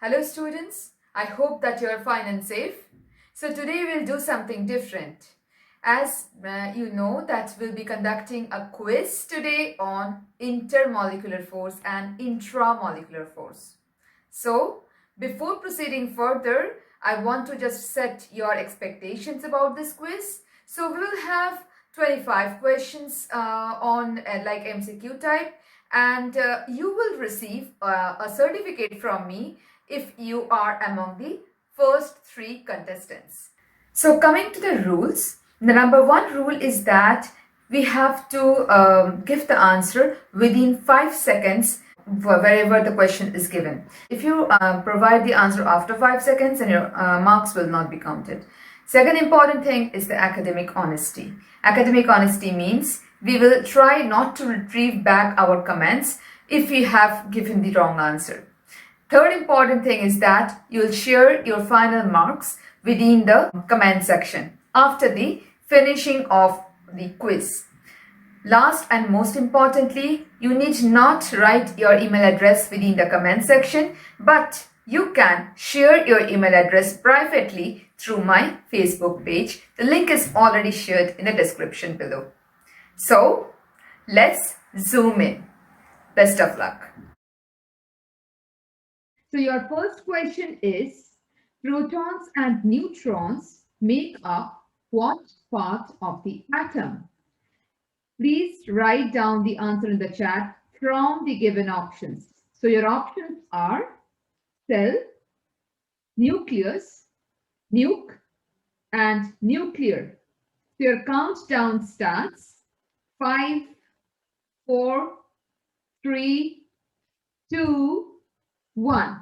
Hello students, I hope that you are fine and safe. So today we'll do something different. As you know that we'll be conducting a quiz today on intermolecular force and intramolecular force. So before proceeding further, I want to just set your expectations about this quiz. So we will have 25 questions on like MCQ type, and you will receive a certificate from me if you are among the first 3 contestants. So coming to the rules, the number 1 rule is that we have to give the answer within 5 seconds wherever the question is given. If you provide the answer after 5 seconds, then your marks will not be counted. Second important thing is the academic honesty. Academic honesty means we will try not to retrieve back our comments if we have given the wrong answer. Third important thing is that you will share your final marks within the comment section after the finishing of the quiz. Last and most importantly, you need not write your email address within the comment section, but you can share your email address privately through my Facebook page. The link is already shared in the description below. So, let's zoom in. Best of luck. So your first question is, protons and neutrons make up what part of the atom? Please write down the answer in the chat from the given options. So your options are cell, nucleus, nuke, and nuclear. So your countdown starts. 5, 4, 3, 2, 1.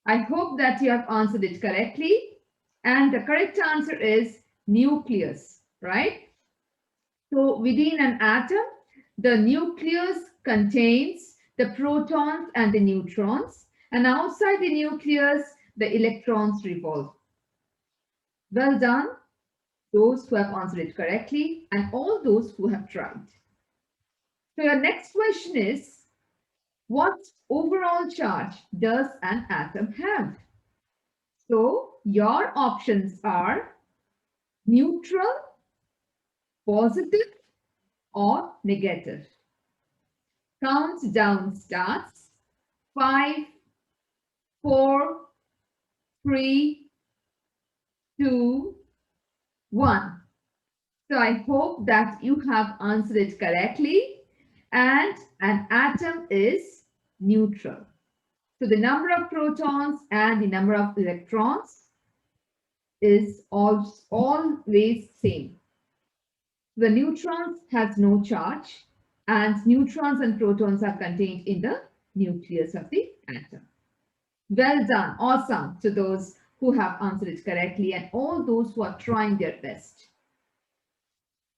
I hope that you have answered it correctly. And the correct answer is nucleus, right? So within an atom, the nucleus contains the protons and the neutrons. And outside the nucleus, the electrons revolve. Well done, those who have answered it correctly and all those who have tried. So your next question is, what overall charge does an atom have? So your options are neutral, positive, or negative. Countdown starts. 5, 4, 3, 2, 1. So I hope that you have answered it correctly. And an atom is neutral. So the number of protons and the number of electrons is always same. The neutrons has no charge, and neutrons and protons are contained in the nucleus of the atom. Well done, awesome to those who have answered it correctly and all those who are trying their best.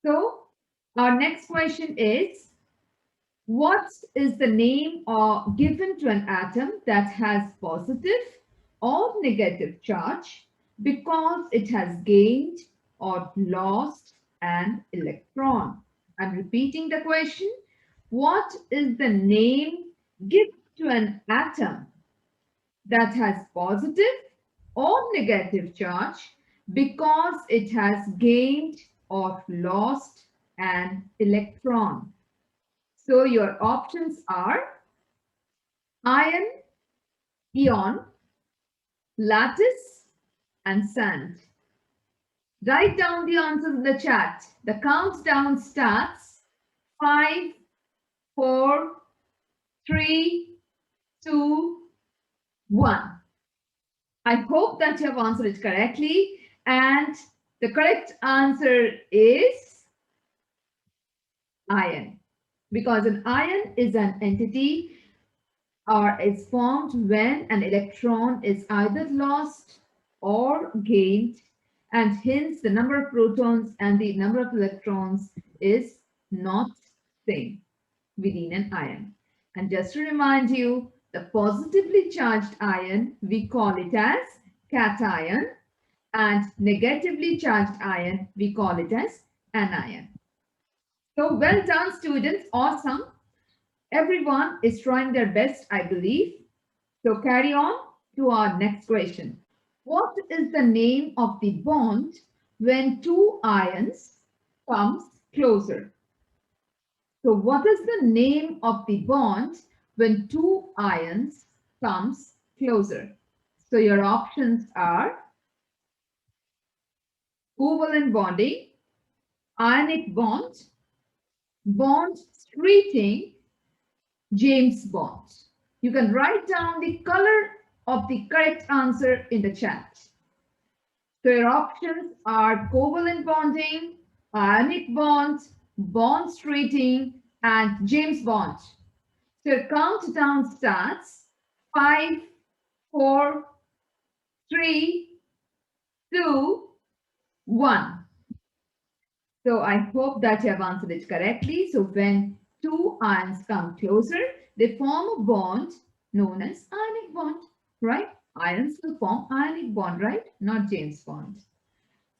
So our next question is, what is the name given to an atom that has positive or negative charge because it has gained or lost an electron? I'm repeating the question. What is the name given to an atom that has positive or negative charge because it has gained or lost an electron? So your options are iron, ion, lattice, and sand. Write down the answers in the chat. The countdown starts. 5, 4, 3, 2, 1. I hope that you have answered it correctly. And the correct answer is iron. Because an ion is an entity or is formed when an electron is either lost or gained, and hence the number of protons and the number of electrons is not same within an ion. And just to remind you, the positively charged ion, we call it as cation, and negatively charged ion, we call it as anion. So well done, students. Awesome. Everyone is trying their best, I believe. So carry on. to our next question. What is the name of the bond when two ions comes closer? So what is the name of the bond when two ions comes closer? So your options are covalent bonding, ionic bond, bond streeting, James Bond. You can write down the color of the correct answer in the chat. So your options are covalent bonding, ionic bond, bond streeting, and James Bond. So your countdown starts. 5, 4, 3, 2, 1. So I hope that you have answered it correctly. So when two ions come closer, they form a bond known as ionic bond, right? Ions will form ionic bond, right? Not James Bond.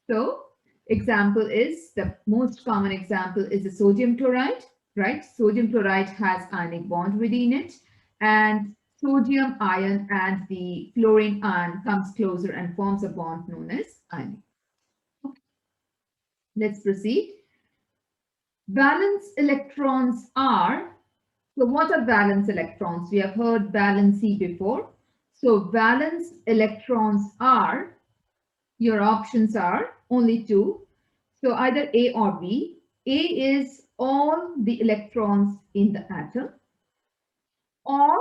So example is, the most common example is the sodium chloride, right? Sodium chloride has ionic bond within it, and sodium ion and the chlorine ion comes closer and forms a bond known as ionic. Okay, let's proceed. Valence electrons are, so what are valence electrons? We have heard valency before. So valence electrons are, your options are only two. So either A or B. A is all the electrons in the atom, or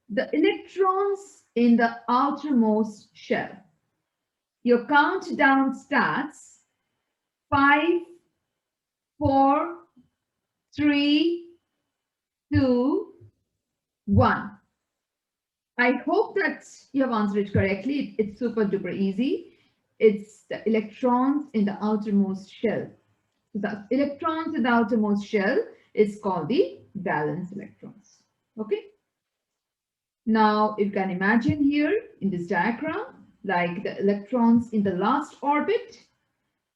the electrons in the outermost shell. Your countdown starts. 5, 4, 3, 2, 1. I hope that you have answered it correctly. It's super duper easy. It's the electrons in the outermost shell. So the electrons in the outermost shell is called the valence electrons. Okay. Now you can imagine here in this diagram, like the electrons in the last orbit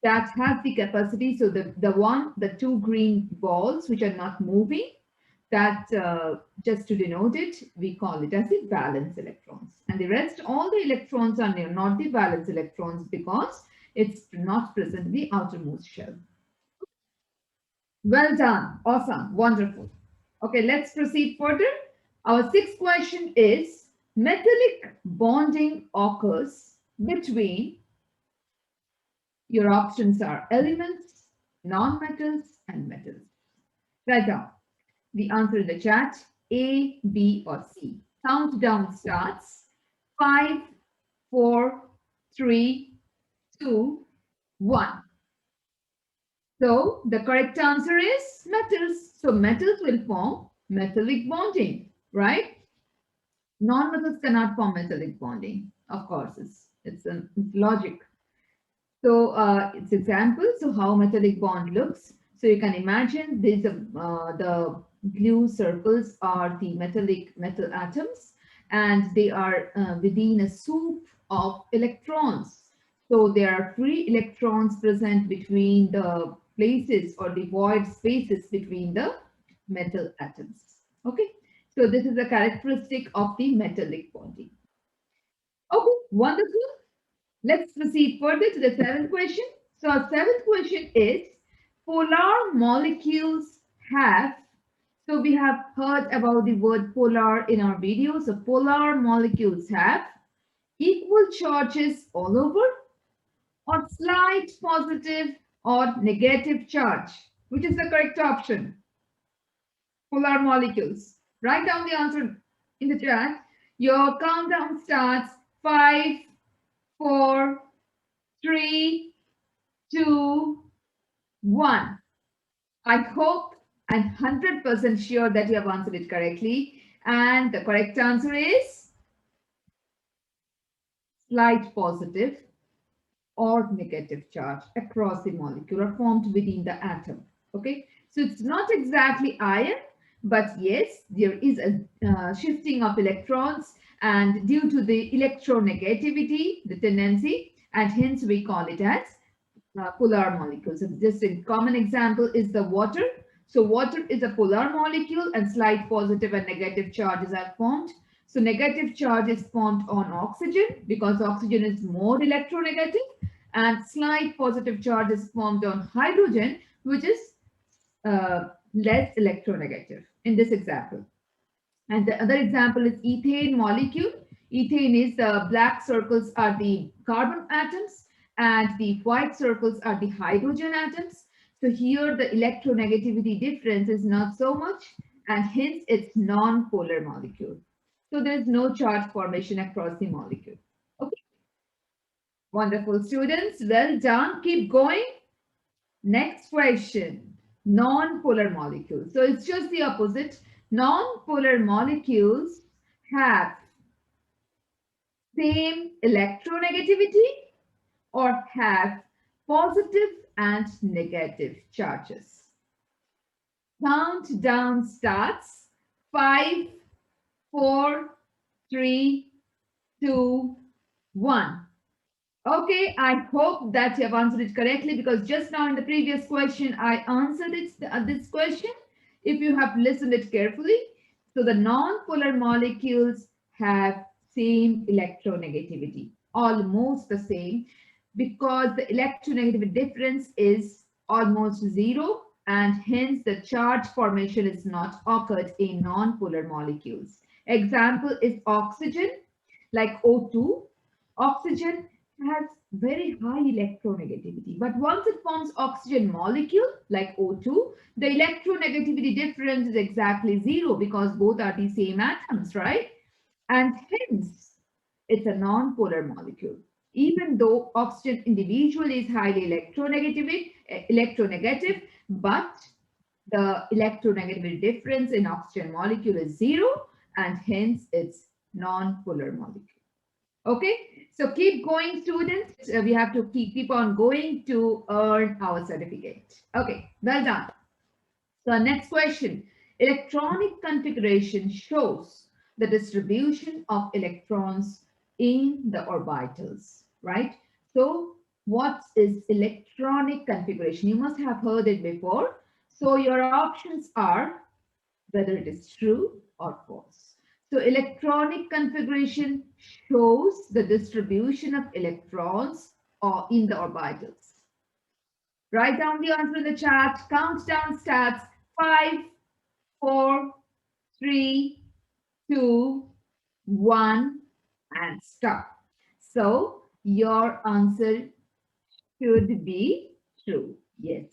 that has the capacity. So the two green balls which are not moving, that just to denote it, we call it as the valence electrons. And the rest, all the electrons are not the valence electrons because it's not present in the outermost shell. Well done. Awesome. Wonderful. Okay, let's proceed further. Our sixth question is, metallic bonding occurs between, your options are elements, non-metals, and metals. Write down the answer in the chat, A, B, or C. Countdown starts. 5, 4, 3, 2, 1. So the correct answer is metals. So metals will form metallic bonding, right? Non-metals cannot form metallic bonding. Of course, it's logic. So it's example. So how metallic bond looks. So you can imagine these the blue circles are the metal atoms, and they are within a soup of electrons. So there are free electrons present between the places or the void spaces between the metal atoms. Okay, so this is a characteristic of the metallic bonding. Okay, wonderful. Let's proceed further to the seventh question. So our seventh question is, polar molecules have, so we have heard about the word polar in our video. So polar molecules have equal charges all over, or slight positive or negative charge. Which is the correct option? Polar molecules. Write down the answer in the chat. Your countdown starts. 5, 4, 3, 2, 1. I hope I'm 100% sure that you have answered it correctly. And the correct answer is slight positive or negative charge across the molecule or formed within the atom. Okay, so it's not exactly ion, but yes, there is a shifting of electrons, and due to the electronegativity, the tendency, and hence we call it as polar molecules. So just a common example is the water. So water is a polar molecule, and slight positive and negative charges are formed So negative charge is formed on oxygen because oxygen is more electronegative, and slight positive charge is formed on hydrogen, which is less electronegative in this example. And the other example is ethane molecule. Ethane is the black circles are the carbon atoms and the white circles are the hydrogen atoms. So here the electronegativity difference is not so much, and hence it's non-polar molecule. So there is no charge formation across the molecule. Okay, wonderful students. Well done. Keep going. Next question, non-polar molecules. So it's just the opposite. Non-polar molecules have same electronegativity or have positive and negative charges. Countdown starts. 5, 4, 3, 2, 1. Okay, I hope that you have answered it correctly because just now in the previous question, I answered this question. If you have listened it carefully, so the non-polar molecules have same electronegativity, almost the same, because the electronegativity difference is almost zero, and hence the charge formation is not occurred in non-polar molecules. Example is oxygen, like O2. Oxygen has very high electronegativity. But once it forms oxygen molecule like O2, the electronegativity difference is exactly zero because both are the same atoms, right? And hence it's a non-polar molecule. Even though oxygen individually is highly electronegative, but the electronegativity difference in oxygen molecule is zero, and hence it's non-polar molecule. Okay, so keep going, students. We have to keep on going to earn our certificate. Okay, well done. So next question. Electronic configuration shows the distribution of electrons in the orbitals, right? So what is electronic configuration? You must have heard it before. So your options are whether it is true or false. So electronic configuration shows the distribution of electrons or in the orbitals. Write down the answer in the chat. Countdown starts. 5, 4, 3, 2, 1, and stop. So your answer should be true. Yes.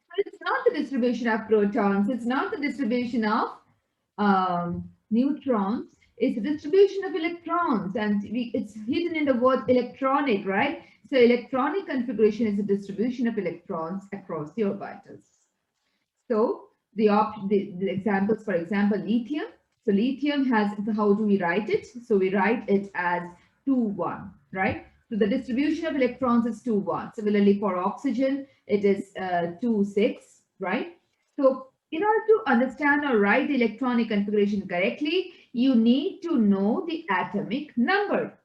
But it's not the distribution of protons. It's not the distribution of neutrons. It's the distribution of electrons, and it's hidden in the word electronic, right? So electronic configuration is the distribution of electrons across the orbitals. So the examples, for example, lithium. So lithium has, how do we write it? So we write it as 2, 1, right? So the distribution of electrons is 2, 1. Similarly, for oxygen, it is 2, 6, right? So in order to understand or write the electronic configuration correctly, you need to know the atomic number.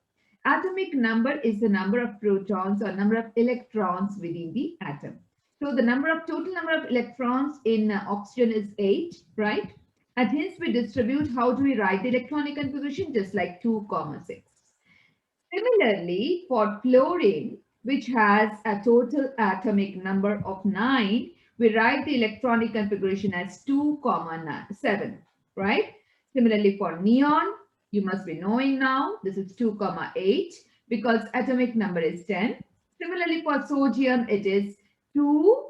Atomic number is the number of protons or number of electrons within the atom. So the total number of electrons in oxygen is 8, right? And hence we distribute, how do we write the electronic configuration? Just like 2, 6. Similarly, for fluorine, which has a total atomic number of 9, we write the electronic configuration as 2, 7, right? Similarly, for neon, you must be knowing now, this is 2, 8, because atomic number is 10. Similarly, for sodium, it is 2,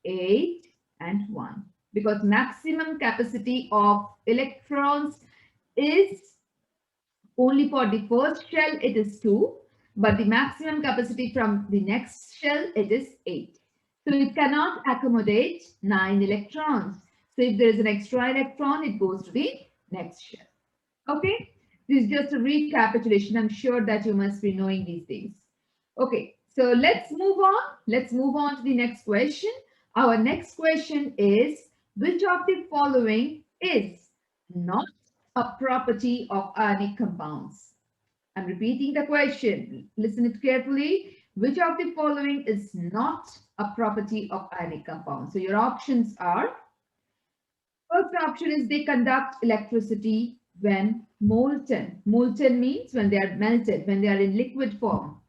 8, and 1, because maximum capacity of electrons is only for the first shell, it is 2, but the maximum capacity from the next shell, it is 8. So it cannot accommodate 9 electrons. So if there is an extra electron, it goes to the next shell. Okay, this is just a recapitulation. I'm sure that you must be knowing these things. Okay, so let's move on. Let's move on to the next question. Our next question is, which of the following is not a property of ionic compounds? I'm repeating the question. Listen it carefully. Which of the following is not a property of ionic compounds? So your options are, first option is they conduct electricity when molten. Molten means when they are melted, when they are in liquid form.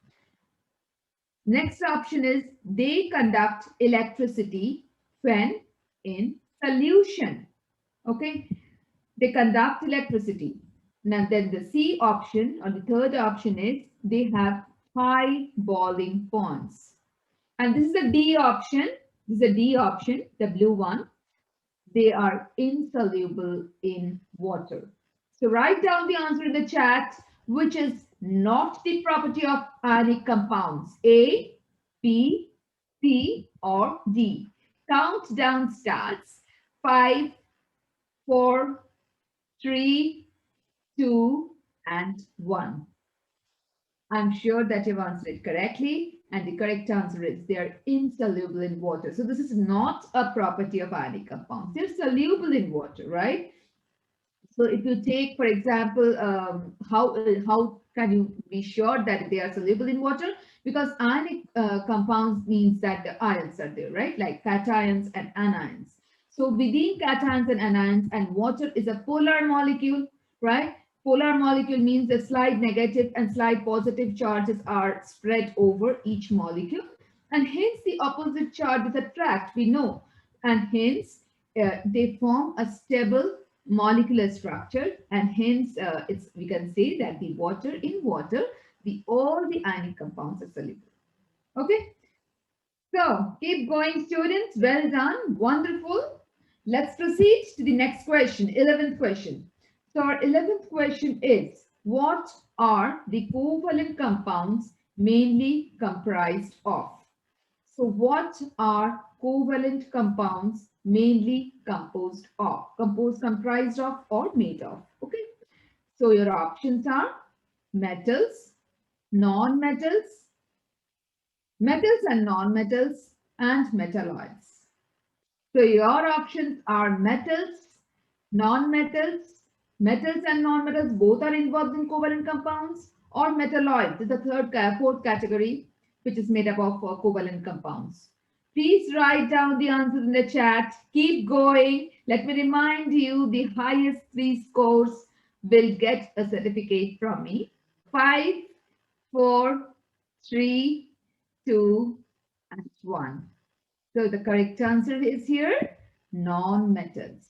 Next option is they conduct electricity when in solution. Okay, they conduct electricity. Now then the C option or the third option is they have high boiling points. And this is the D option. This is the D option, the blue one. They are insoluble in water. So write down the answer in the chat, which is not the property of ionic compounds. A, B, C, or D. Countdown starts. 5, 4, 3, 2, and 1. I'm sure that you've answered it correctly. And the correct answer is they are insoluble in water. So this is not a property of ionic compounds. They're soluble in water, right? So if you take, for example, how can you be sure that they are soluble in water? Because ionic compounds means that the ions are there, right? Like cations and anions. So within cations and anions, and water is a polar molecule, right? Polar molecule means the slight negative and slight positive charges are spread over each molecule, and hence the opposite charges attract. We know, and hence they form a stable molecular structure, and hence it's we can say that the water in water the all the ionic compounds are soluble. Okay, so keep going students, well done, wonderful. Let's proceed to the next question, 11th question. So our 11th question is, what are the covalent compounds mainly comprised of? So what are covalent compounds mainly comprised of or made of? Okay. So your options are metals, non-metals, metals and non-metals, and metalloids. So your options are metals, non-metals, metals and non-metals both are involved in covalent compounds, or metalloids is the fourth category, which is made up of covalent compounds. Please write down the answers in the chat. Keep going. Let me remind you, the highest 3 scores will get a certificate from me. 5, 4, 3, 2, and 1. So the correct answer is here, non-metals.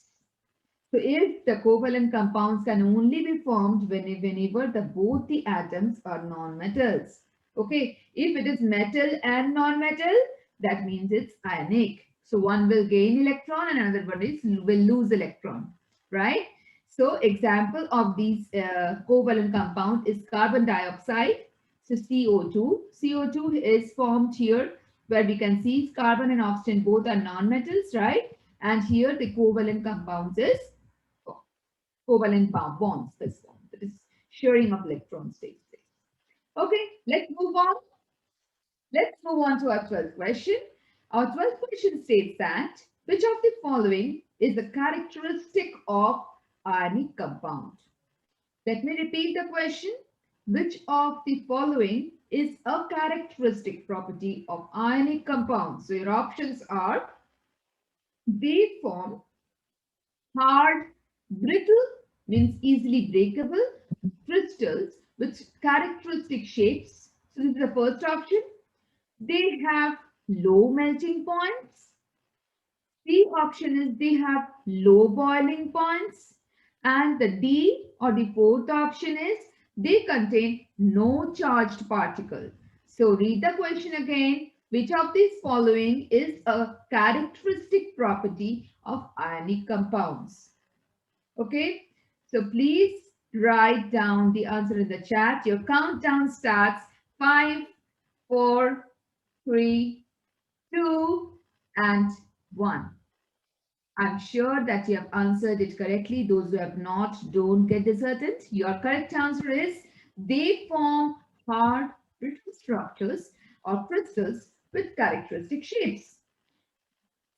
So if the covalent compounds can only be formed whenever both the atoms are non-metals. Okay, if it is metal and non-metal, that means it's ionic. So one will gain electron and another one will lose electron, right? So example of these covalent compound is carbon dioxide. So CO2. CO2 is formed here where we can see carbon and oxygen both are non-metals, right? And here the covalent compounds is covalent bonds, this one, that is sharing of electrons takes place. Okay, let's move on. Let's move on to our 12th question. Our 12th question states that which of the following is a characteristic of ionic compound? Let me repeat the question. Which of the following is a characteristic property of ionic compounds? So your options are they form hard, brittle means easily breakable crystals with characteristic shapes. So this is the first option. They have low melting points. The option is they have low boiling points. And the D or the fourth option is they contain no charged particle. So read the question again. Which of these following is a characteristic property of ionic compounds? Okay, so please write down the answer in the chat. Your countdown starts. 5, 4, 3, 2, and 1. I'm sure that you have answered it correctly. Those who have not, don't get disheartened. Your correct answer is they form hard, brittle structures or crystals with characteristic shapes.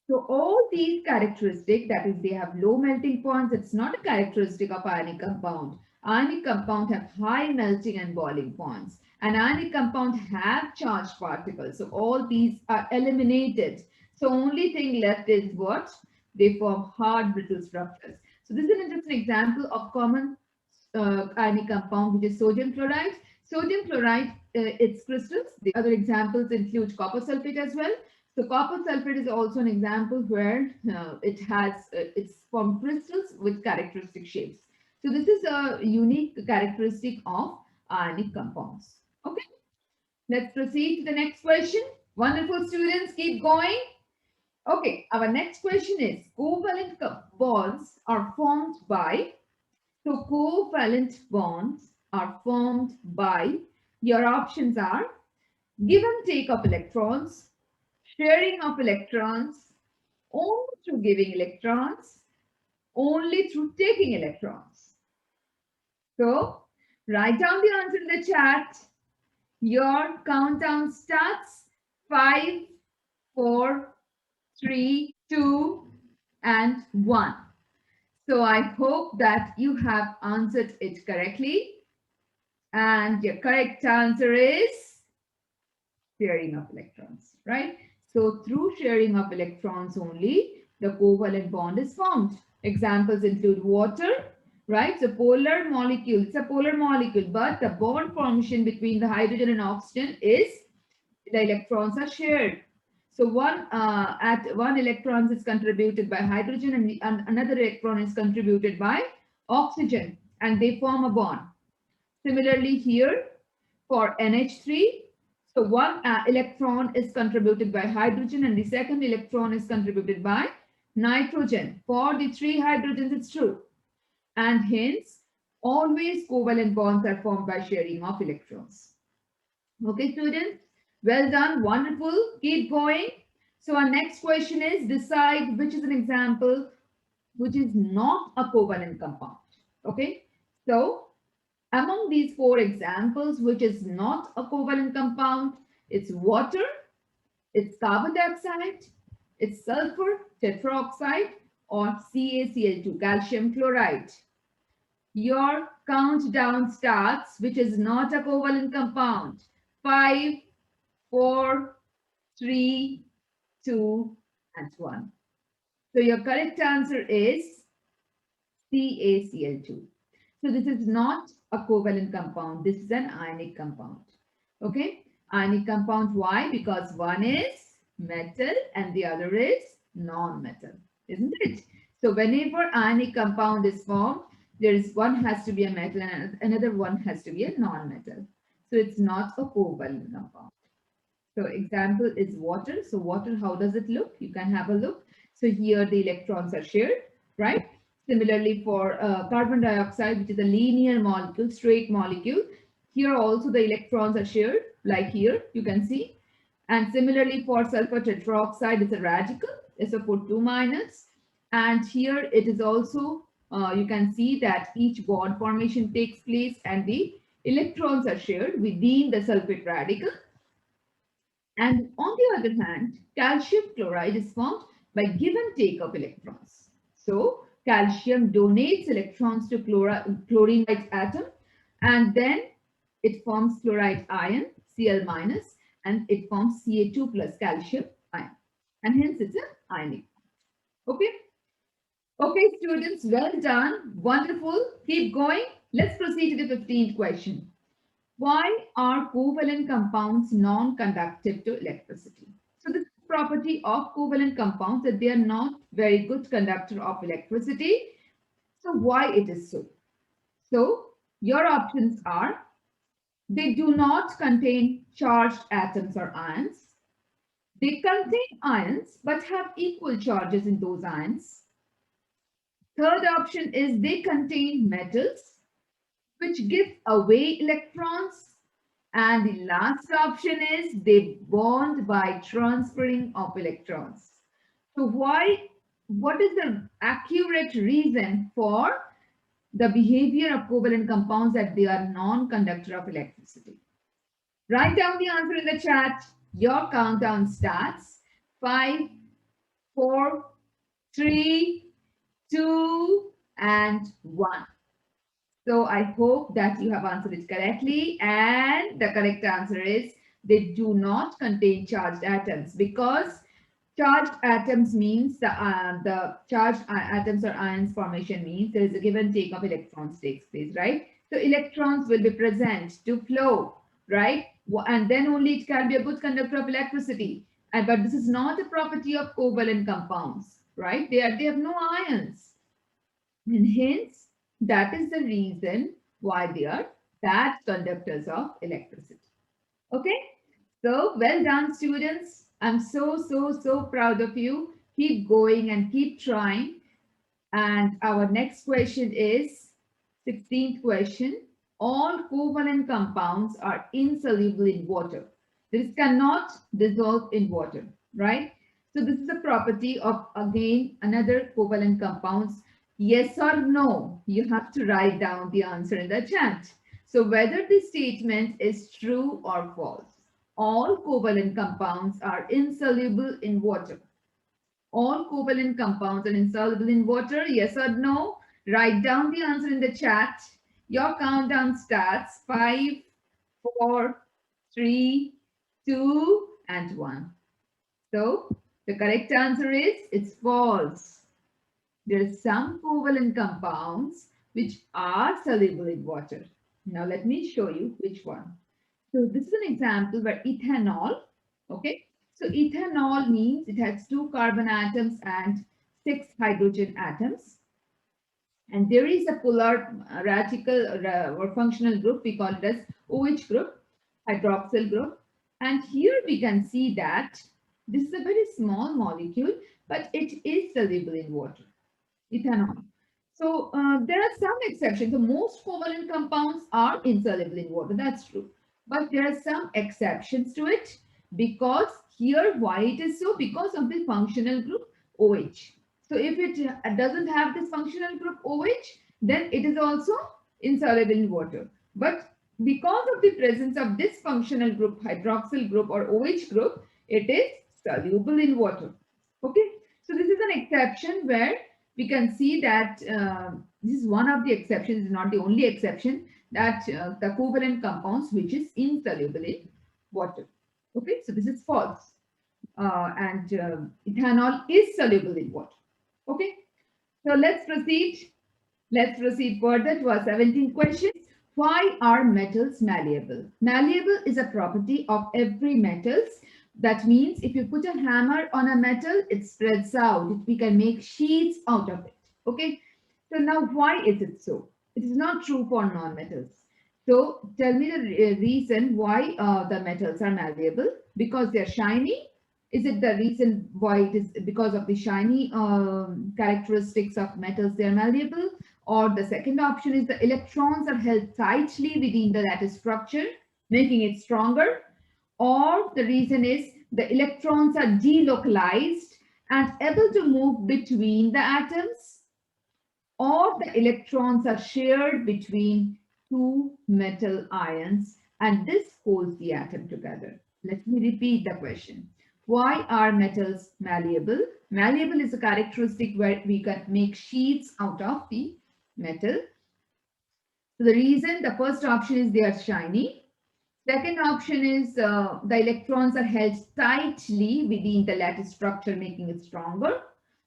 So all these characteristics, that is, they have low melting points. It's not a characteristic of ionic compound. Ionic compound have high melting and boiling points. And ionic compound have charged particles. So all these are eliminated. So only thing left is what? They form hard brittle structures. So this is just an example of common ionic compound, which is sodium chloride. Sodium chloride, its crystals. The other examples include copper sulfate as well. So copper sulfate is also an example where it has it's from crystals with characteristic shapes. So this is a unique characteristic of ionic compounds. Okay, let's proceed to the next question. Wonderful students, keep going. Okay, our next question is covalent bonds are formed by, so covalent bonds are formed by, your options are give and take of electrons, sharing of electrons, only through giving electrons, only through taking electrons. So write down the answer in the chat. Your countdown starts. 5, 4, 3, 2, and 1. So I hope that you have answered it correctly. And your correct answer is sharing of electrons, right? So through sharing of electrons only, the covalent bond is formed. Examples include water, right? So polar molecule, it's a polar molecule, but the bond formation between the hydrogen and oxygen is the electrons are shared. So one electron is contributed by hydrogen and another electron is contributed by oxygen and they form a bond. Similarly here for NH3, so one electron is contributed by hydrogen and the second electron is contributed by nitrogen. For the three hydrogens, it's true. And hence, always covalent bonds are formed by sharing of electrons. Okay, students? Well done. Wonderful. Keep going. So our next question is decide which is an example which is not a covalent compound. Okay. So among these four examples, which is not a covalent compound, it's water, it's carbon dioxide, it's sulfur tetroxide, or CaCl2, calcium chloride. Your countdown starts, which is not a covalent compound. 5, 4, 3, 2, and 1. So your correct answer is CaCl2. So this is not a covalent compound. This is an ionic compound. Okay. Ionic compound. Why? Because one is metal and the other is non-metal. Isn't it? So whenever ionic compound is formed, there is one has to be a metal and another one has to be a non-metal. So it's not a covalent compound. So example is water. So water, how does it look? You can have a look. So here the electrons are shared, right? Similarly for carbon dioxide, which is a linear molecule, straight molecule, here also the electrons are shared, like here you can see. And similarly for sulfur tetroxide, it's a radical, SO4 minus. And here it is also, you can see that each bond formation takes place and the electrons are shared within the sulfate radical. And on the other hand, calcium chloride is formed by give and take of electrons. So calcium donates electrons to chlorine atom and then it forms chloride ion, Cl minus, and it forms Ca2 plus calcium ion. And hence it's an ionic. Okay. Okay, students, well done. Wonderful. Keep going. Let's proceed to the 15th question. Why are covalent compounds non-conductive to electricity? So the property of covalent compounds that they are not very good conductor of electricity. So why it is so? So your options are they do not contain charged atoms or ions. They contain ions but have equal charges in those ions. Third option is they contain metals which give away electrons. And the last option is they bond by transferring of electrons. So what is the accurate reason for the behavior of covalent compounds that they are non-conductor of electricity? Write down the answer in the chat. Your countdown starts. 5, 4, 3, 2, and 1. So I hope that you have answered it correctly. And the correct answer is they do not contain charged atoms because Charged atoms means the charged atoms or ions formation means there is a give and take of electrons takes place, right? So electrons will be present to flow, right? And then only it can be a good conductor of electricity. And but this is not a property of covalent compounds, right? They have no ions, and hence that is the reason why they are bad conductors of electricity. Okay, so well done, students. I'm so proud of you. Keep going and keep trying. And our next question is 16th question. All covalent compounds are insoluble in water. This cannot dissolve in water, right? So this is a property of, again, another covalent compounds. Yes or no? You have to write down the answer in the chat. So whether this statement is true or false. All covalent compounds are insoluble in water. All covalent compounds are insoluble in water. Yes or no? Write down the answer in the chat. Your countdown starts. 5, 4, 3, 2, and 1. So the correct answer is it's false. There are some covalent compounds which are soluble in water. Now let me show you which one. So this is an example where ethanol, okay? So ethanol means it has 2 carbon atoms and 6 hydrogen atoms. And there is a polar radical or functional group, we call it as OH group, hydroxyl group. And here we can see that this is a very small molecule, but it is soluble in water, ethanol. So there are some exceptions. The most covalent compounds are insoluble in water. That's true. But there are some exceptions to it because here why it is so? Because of the functional group OH. So if it doesn't have this functional group OH, then it is also insoluble in water. But because of the presence of this functional group, hydroxyl group or OH group, it is soluble in water. Okay. So this is an exception where we can see that this is one of the exceptions, is not the only exception, that the covalent compounds which is insoluble in water. Okay, so this is false. And ethanol is soluble in water. Okay, so let's proceed. Let's proceed further to our 17th question. Why are metals malleable? Malleable is a property of every metals. That means if you put a hammer on a metal, it spreads out. We can make sheets out of it. Okay. So now why is it so? It is not true for non-metals. So tell me the reason why the metals are malleable. Because they're shiny. Is it the reason why it is because of the shiny characteristics of metals they're malleable? Or the second option is the electrons are held tightly within the lattice structure, making it stronger. Or the reason is the electrons are delocalized and able to move between the atoms, or the electrons are shared between two metal ions and this holds the atom together. Let me repeat the question. Why are metals malleable? Malleable is a characteristic where we can make sheets out of the metal. So the reason, the first option is they are shiny. Second option is the electrons are held tightly within the lattice structure, making it stronger.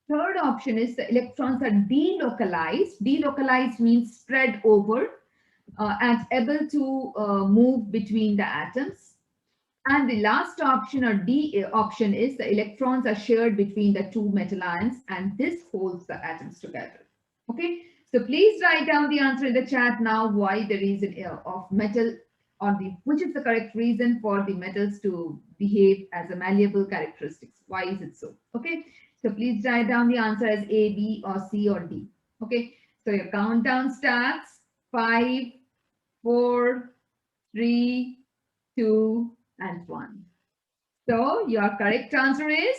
Third option is the electrons are delocalized. Delocalized means spread over and able to move between the atoms. And the last option or D option is the electrons are shared between the two metal ions and this holds the atoms together. Okay, so please write down the answer in the chat now why the reason of metal or the which is the correct reason for the metals to behave as a malleable characteristics. Why is it so? Okay, so please write down the answer as A, B or C or D. Okay, so your countdown starts. 5, 4, 3, 2, and 1. So your correct answer is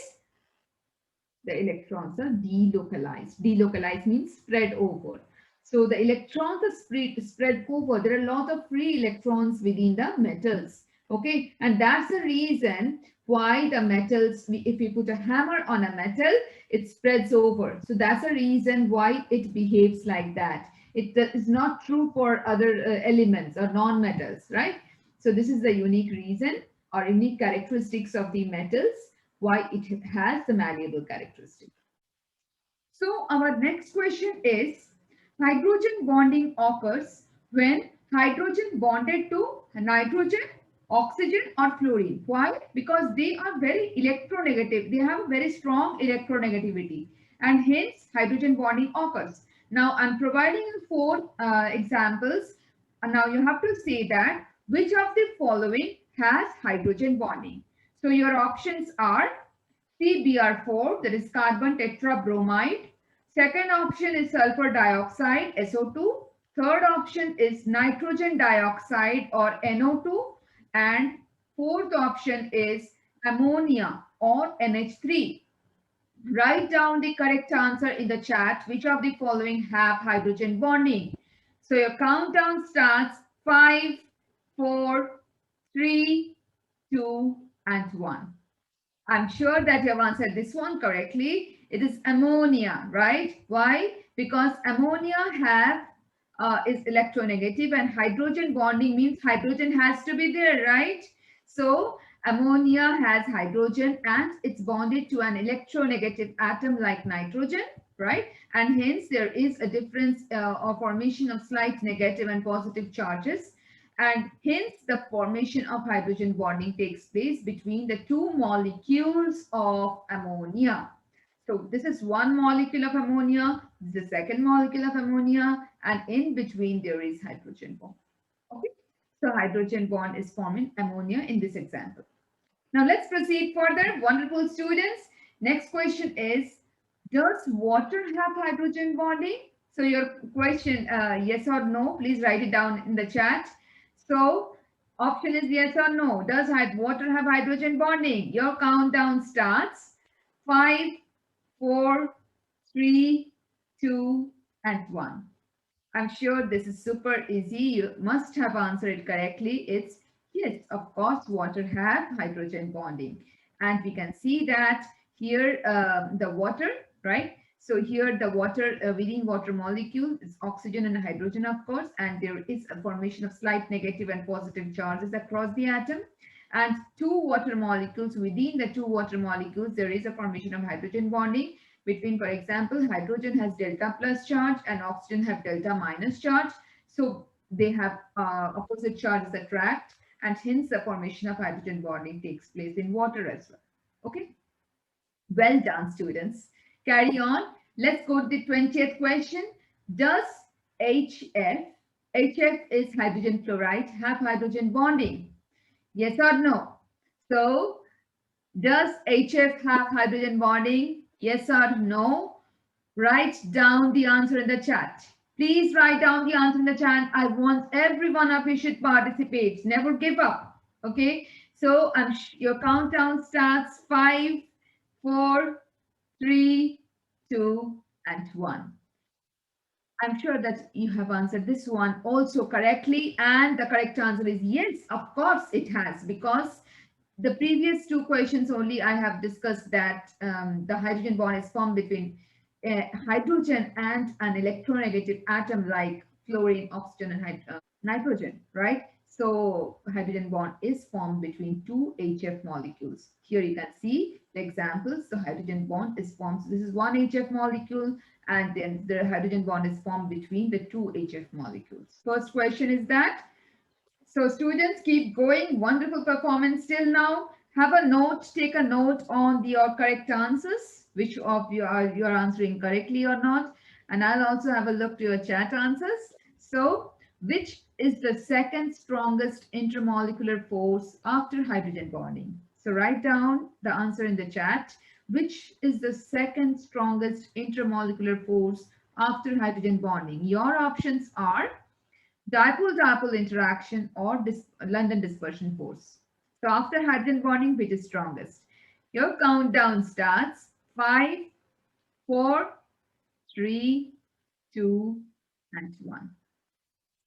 the electrons are delocalized. Delocalized means spread over. So the electrons are spread over. There are a lot of free electrons within the metals. Okay, and that's the reason why the metals, if we put a hammer on a metal, it spreads over. So that's the reason why it behaves like that. It is not true for other elements or non-metals, right? So this is the unique reason or unique characteristics of the metals why it has the malleable characteristic. So our next question is hydrogen bonding occurs when hydrogen bonded to nitrogen, oxygen or fluorine. Why? Because they are very electronegative. They have a very strong electronegativity and hence hydrogen bonding occurs. Now I'm providing you four examples and now you have to say that which of the following has hydrogen bonding. So your options are CBr4, that is carbon tetrabromide. Second option is sulfur dioxide, SO2. Third option is nitrogen dioxide or NO2. And fourth option is ammonia or NH3. Write down the correct answer in the chat. Which of the following have hydrogen bonding? So your countdown starts 5, 4, 3, 2, and 1. I'm sure that you have answered this one correctly. It is ammonia, right? Why? Because ammonia is electronegative and hydrogen bonding means hydrogen has to be there, right? So ammonia has hydrogen and it's bonded to an electronegative atom like nitrogen, right? And hence there is a difference or formation of slight negative and positive charges, and hence the formation of hydrogen bonding takes place between the two molecules of ammonia. So this is one molecule of ammonia, this is the second molecule of ammonia, and in between there is hydrogen bond. Okay, so hydrogen bond is forming ammonia in this example. Now let's proceed further. Wonderful students. Next question is, does water have hydrogen bonding? So your question, yes or no, please write it down in the chat. So option is yes or no. Does water have hydrogen bonding? Your countdown starts. 5, 4, 3, 2, and 1. I'm sure this is super easy. You must have answered it correctly. It's yes, of course, water have hydrogen bonding. And we can see that here the water, right? So here the water, within water molecule is oxygen and hydrogen, of course, and there is a formation of slight negative and positive charges across the atom. And two water molecules, within the two water molecules, there is a formation of hydrogen bonding between, for example, hydrogen has delta plus charge and oxygen have delta minus charge. So they have opposite charges attract, and hence the formation of hydrogen bonding takes place in water as well. Okay, well done, students. Carry on. Let's go to the 20th question. Does HF is hydrogen fluoride, have hydrogen bonding? Yes or no? So does HF have hydrogen bonding? Yes or no? Write down the answer in the chat. Please write down the answer in the chat. I want every one of you should participate. Never give up. Okay. So your countdown starts 5, 4, 3, 2, and 1. I'm sure that you have answered this one also correctly. And the correct answer is yes, of course it has, because the previous two questions only I have discussed that the hydrogen bond is formed between hydrogen and an electronegative atom like fluorine, oxygen, and nitrogen, right? So hydrogen bond is formed between two HF molecules. Here you can see the examples. The hydrogen bond is formed. So this is one HF molecule, and then the hydrogen bond is formed between the two HF molecules. First question is that. So students, keep going. Wonderful performance till now. Have a note, take a note on your correct answers, which of you are answering correctly or not. And I'll also have a look to your chat answers. So which is the second strongest intermolecular force after hydrogen bonding? So write down the answer in the chat. Which is the second strongest intermolecular force after hydrogen bonding? Your options are dipole-dipole interaction or London dispersion force. So after hydrogen bonding, which is strongest? Your countdown starts. 5, 4, 3, 2, and 1.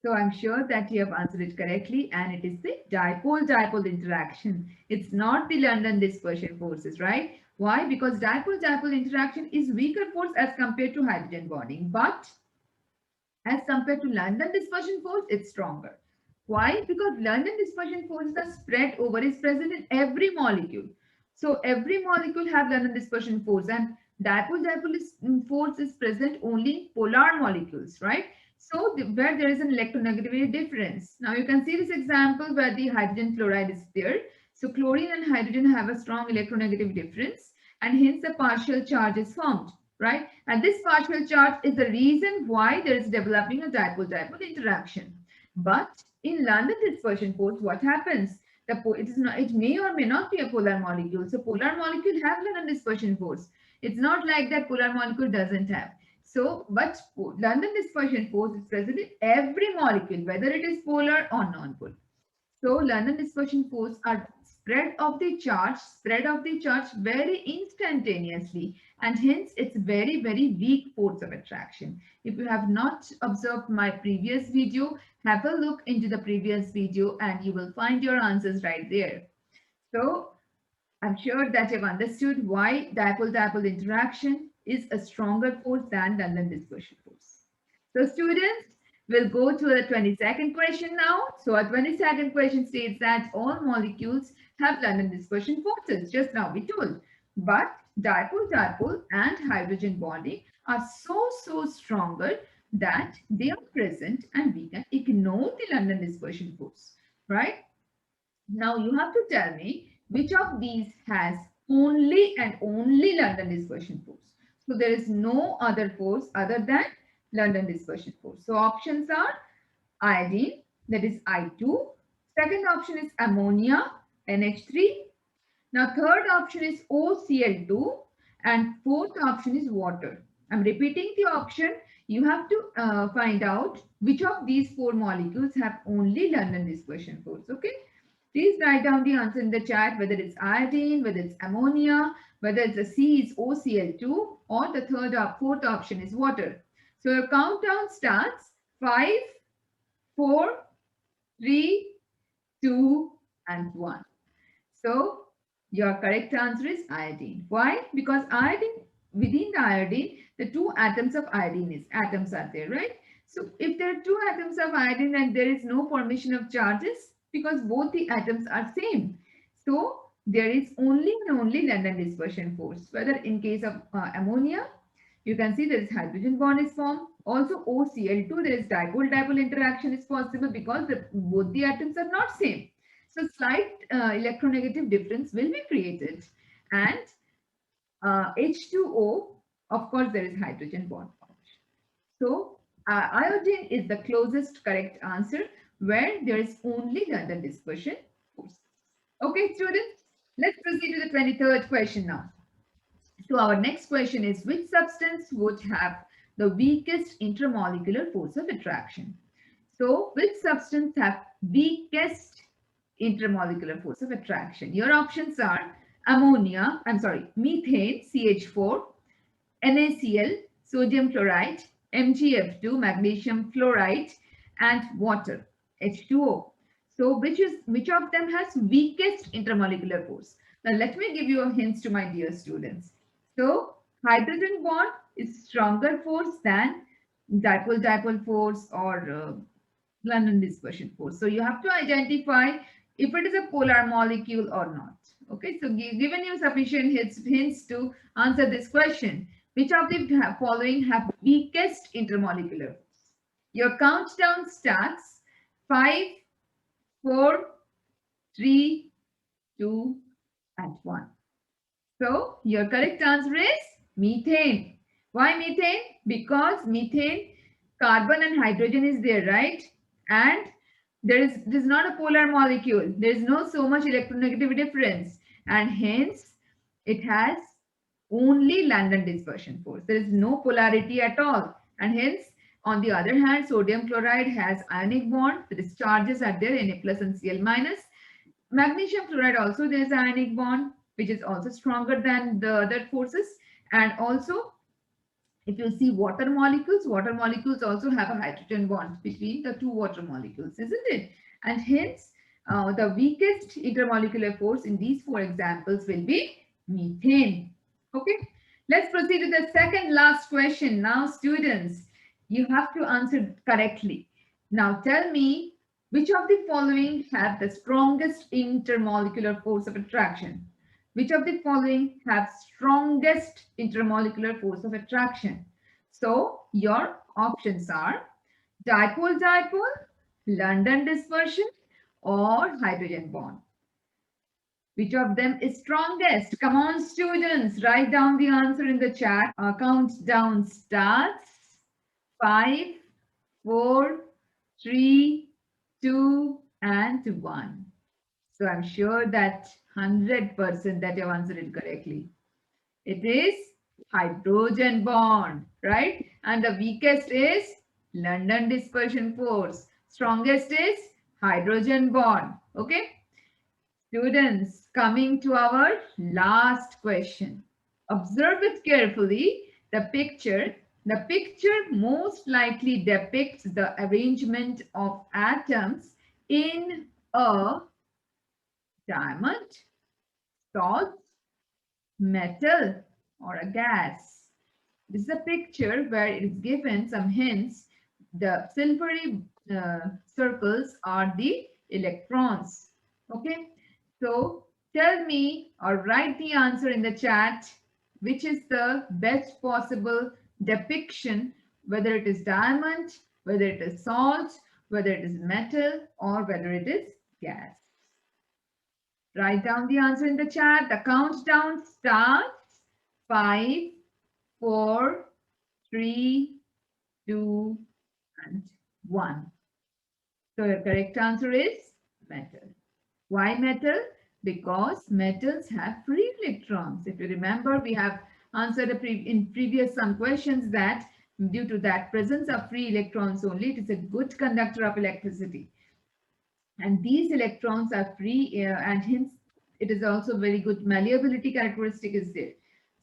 So I'm sure that you have answered it correctly, and it is the dipole-dipole interaction. It's not the London dispersion forces, right? Why? Because dipole-dipole interaction is weaker force as compared to hydrogen bonding, but as compared to London dispersion force, it's stronger. Why? Because London dispersion force, the spread over is present in every molecule. So every molecule have London dispersion force, and dipole force is present only in polar molecules, right? So where there is an electronegativity difference. Now you can see this example where the hydrogen fluoride is there. So chlorine and hydrogen have a strong electronegative difference, and hence a partial charge is formed, right? And this partial charge is the reason why there is developing a dipole-dipole interaction. But in London dispersion force, what happens? It is not. It may or may not be a polar molecule. So polar molecule have London dispersion force. It's not like that polar molecule doesn't have. So, but London dispersion force is present in every molecule, whether it is polar or non-polar. So London dispersion force are spread of the charge very instantaneously, and hence it's very, very weak force of attraction. If you have not observed my previous video, have a look into the previous video and you will find your answers right there. So I'm sure that you've understood why dipole-dipole interaction is a stronger force than London dispersion force. So students, we'll go to the 22nd question now. So our 22nd question states that all molecules have London dispersion forces, just now we told. But dipole-dipole and hydrogen bonding are so stronger that they are present and we can ignore the London dispersion force, right? Now you have to tell me which of these has only and only London dispersion force. So there is no other force other than London dispersion force. So options are iodine, that is I2. Second option is ammonia, NH3. Now third option is OCl2 and fourth option is water. I'm repeating the option. You have to find out which of these four molecules have only London dispersion force. Okay. Please write down the answer in the chat, whether it's iodine, whether it's ammonia, whether it's a C is OCl2, or the fourth option is water. So your countdown starts 5, 4, 3, 2, and 1. So your correct answer is iodine. Why? Because iodine, within the iodine, the two atoms of iodine atoms are there, right? So if there are two atoms of iodine and there is no formation of charges, because both the atoms are same. So there is only and only London dispersion force. Whether in case of ammonia, you can see there is hydrogen bond is formed. Also OCl2, there is dipole-dipole interaction is possible because both the atoms are not same. So slight electronegative difference will be created. And H2O, of course, there is hydrogen bond. So iodine is the closest correct answer where there is only London dispersion force. Okay, students, let's proceed to the 23rd question now. So our next question is, which substance would have the weakest intermolecular force of attraction? So which substance have weakest intermolecular force of attraction? Your options are methane, CH4, NaCl, sodium chloride, MgF2, magnesium fluoride, and water, H2O. So which of them has weakest intermolecular force? Now let me give you a hint to my dear students. So hydrogen bond is stronger force than dipole-dipole force or London dispersion force. So you have to identify if it is a polar molecule or not. Okay, so given you sufficient hints to answer this question, which of the following have weakest intermolecular force? Your countdown starts 5, 4, 3, 2, and 1. So your correct answer is methane. Why methane? Because methane, carbon and hydrogen is there, right? And this is not a polar molecule. There is no so much electronegative difference, and hence it has only London dispersion force. There is no polarity at all, and hence on the other hand, sodium chloride has ionic bond. The charges are there, Na plus and Cl minus. Magnesium fluoride also there is ionic bond, which is also stronger than the other forces. And also, if you see water molecules also have a hydrogen bond between the two water molecules, isn't it? And hence, the weakest intermolecular force in these four examples will be methane. Okay, let's proceed to the second last question. Now, students, you have to answer correctly. Now, tell me which of the following have the strongest intermolecular force of attraction? Which of the following have strongest intermolecular force of attraction? So your options are dipole-dipole, London dispersion, or hydrogen bond. Which of them is strongest? Come on, students, write down the answer in the chat. Our countdown starts. 5, 4, 3, 2, and 1. So I'm sure that 100% that you have answered it correctly. It is hydrogen bond, right? And the weakest is London dispersion force. Strongest is hydrogen bond. Okay. Students, coming to our last question. Observe it carefully. The picture. The picture most likely depicts the arrangement of atoms in a diamond, salt, metal, or a gas. This is a picture where it is given some hints. The silvery circles are the electrons. Okay, so tell me or write the answer in the chat, which is the best possible depiction, whether it is diamond, whether it is salt, whether it is metal, or whether it is gas. Write down the answer in the chat. The countdown starts. 5, 4, 3, 2, and 1. So your correct answer is metal. Why metal? Because metals have free electrons. If you remember, we have answered in previous some questions that due to that presence of free electrons only, it is a good conductor of electricity. And these electrons are free and hence it is also very good malleability characteristic is there.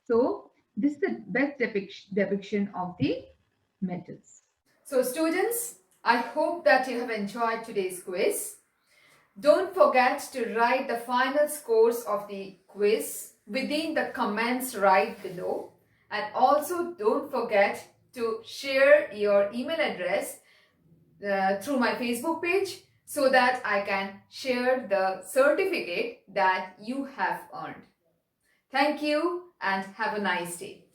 So this is the best depiction of the metals. So students, I hope that you have enjoyed today's quiz. Don't forget to write the final scores of the quiz within the comments right below. And also don't forget to share your email address through my Facebook page so that I can share the certificate that you have earned. Thank you and have a nice day.